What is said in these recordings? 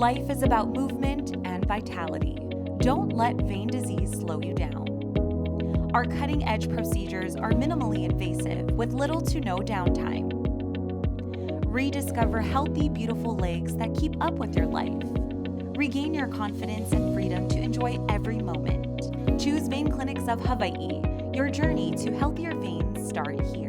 Life is about movement and vitality. Don't let vein disease slow you down. Our cutting-edge procedures are minimally invasive with little to no downtime. Rediscover healthy, beautiful legs that keep up with your life. Regain your confidence and freedom to enjoy every moment. Choose Vein Clinics of Hawaii. Your journey to healthier veins start here.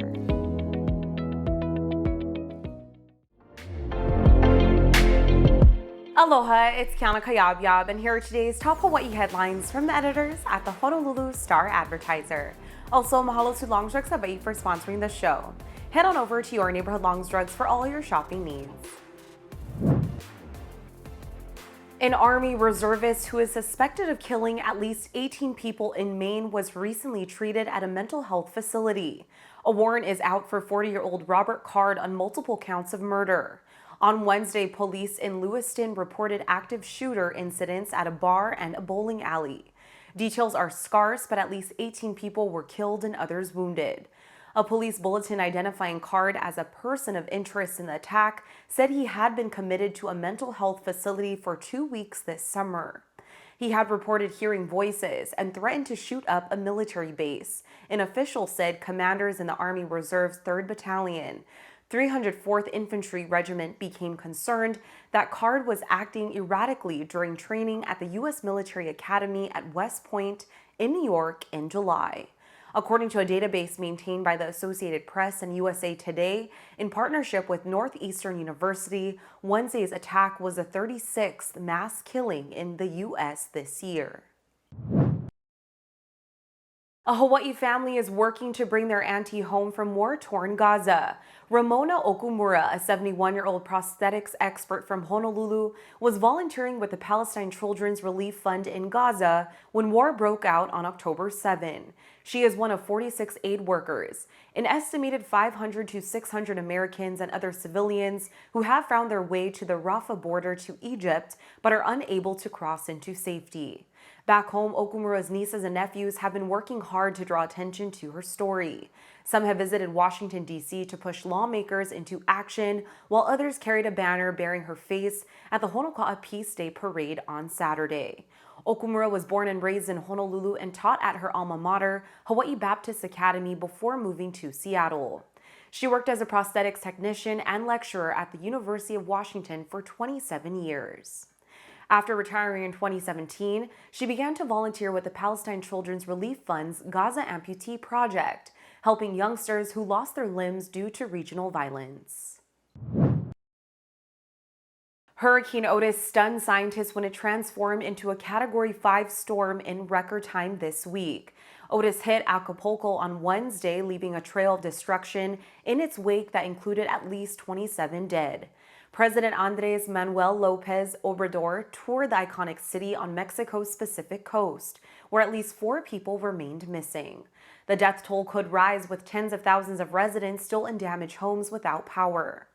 Aloha, it's Kiana Cayabyab, and here are today's top Hawaii headlines from the editors at the Honolulu Star-Advertiser. Also, mahalo to Longs Drugs Hawaii for sponsoring the show. Head on over to your neighborhood Longs Drugs for all your shopping needs. An Army reservist who is suspected of killing at least 18 people in Maine was recently treated at a mental health facility. A warrant is out for 40-year-old Robert Card on multiple counts of murder. On Wednesday, police in Lewiston reported active shooter incidents at a bar and a bowling alley. Details are scarce, but at least 18 people were killed and others wounded. A police bulletin identifying Card as a person of interest in the attack said he had been committed to a mental health facility for 2 weeks this summer. He had reported hearing voices and threatened to shoot up a military base. An official said commanders in the Army Reserve's 3rd Battalion, 304th Infantry Regiment became concerned that Card was acting erratically during training at the U.S. Military Academy at West Point in New York in July. According to a database maintained by the Associated Press and USA Today, in partnership with Northeastern University, Wednesday's attack was the 36th mass killing in the U.S. this year. A Hawaii family is working to bring their auntie home from war-torn Gaza. Ramona Okumura, a 71-year-old prosthetics expert from Honolulu, was volunteering with the Palestine Children's Relief Fund in Gaza when war broke out on October 7. She is one of 46 aid workers. An estimated 500 to 600 Americans and other civilians who have found their way to the Rafah border to Egypt but are unable to cross into safety. Back home, Okumura's nieces and nephews have been working hard to draw attention to her story. Some have visited Washington, D.C. to push lawmakers into action, while others carried a banner bearing her face at the Honoka'a Peace Day parade on Saturday. Okumura was born and raised in Honolulu and taught at her alma mater, Hawaii Baptist Academy, before moving to Seattle. She worked as a prosthetics technician and lecturer at the University of Washington for 27 years. After retiring in 2017, she began to volunteer with the Palestine Children's Relief Fund's Gaza Amputee Project, helping youngsters who lost their limbs due to regional violence. Hurricane Otis stunned scientists when it transformed into a Category 5 storm in record time this week. Otis hit Acapulco on Wednesday, leaving a trail of destruction in its wake that included at least 27 dead. President Andres Manuel Lopez Obrador toured the iconic city on Mexico's Pacific coast, where at least 4 people remained missing. The death toll could rise, with tens of thousands of residents still in damaged homes without power.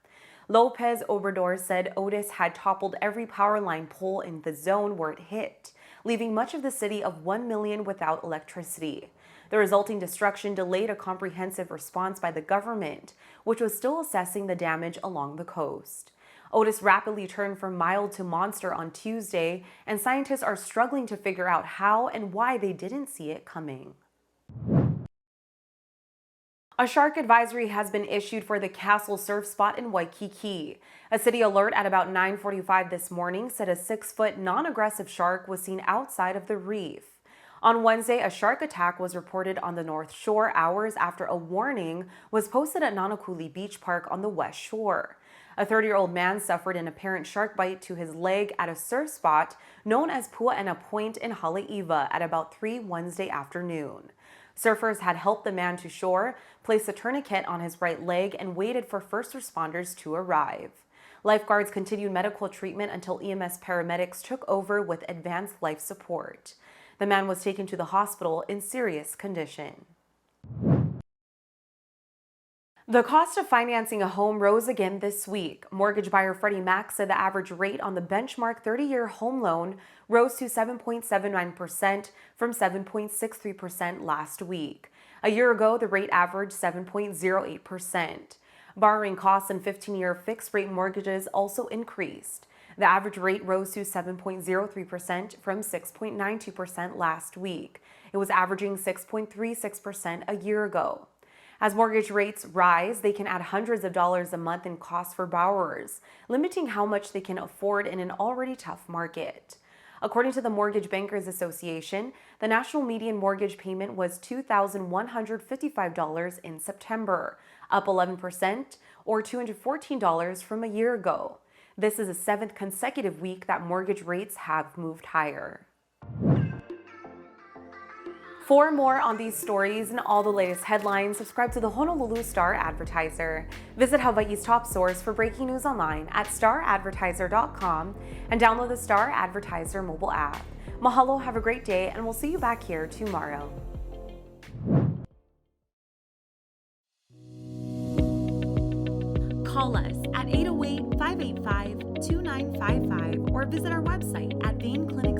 Lopez Obrador said Otis had toppled every power line pole in the zone where it hit, leaving much of the city of 1 million without electricity. The resulting destruction delayed a comprehensive response by the government, which was still assessing the damage along the coast. Otis rapidly turned from mild to monster on Tuesday, and scientists are struggling to figure out how and why they didn't see it coming. A shark advisory has been issued for the Castle Surf Spot in Waikiki. A city alert at about 9:45 this morning said a 6-foot non-aggressive shark was seen outside of the reef. On Wednesday, a shark attack was reported on the North Shore hours after a warning was posted at Nanakuli Beach Park on the West Shore. A 30-year-old man suffered an apparent shark bite to his leg at a surf spot known as Pua'ena Point in Haleiwa at about 3 Wednesday afternoon. Surfers had helped the man to shore, placed a tourniquet on his right leg, and waited for first responders to arrive. Lifeguards continued medical treatment until EMS paramedics took over with advanced life support. The man was taken to the hospital in serious condition. The cost of financing a home rose again this week. Mortgage buyer Freddie Mac said the average rate on the benchmark 30-year home loan rose to 7.79% from 7.63% last week. A year ago, the rate averaged 7.08%. Borrowing costs in 15-year fixed-rate mortgages also increased. The average rate rose to 7.03% from 6.92% last week. It was averaging 6.36% a year ago. As mortgage rates rise, they can add hundreds of dollars a month in costs for borrowers, limiting how much they can afford in an already tough market. According to the Mortgage Bankers Association, the national median mortgage payment was $2,155 in September, up 11% or $214 from a year ago. This is the 7th consecutive week that mortgage rates have moved higher. For more on these stories and all the latest headlines, subscribe to the Honolulu Star-Advertiser. Visit Hawaii's top source for breaking news online at staradvertiser.com and download the Star-Advertiser mobile app. Mahalo, have a great day, and we'll see you back here tomorrow. Call us at 808-585-2955 or visit our website at vainclinic.com.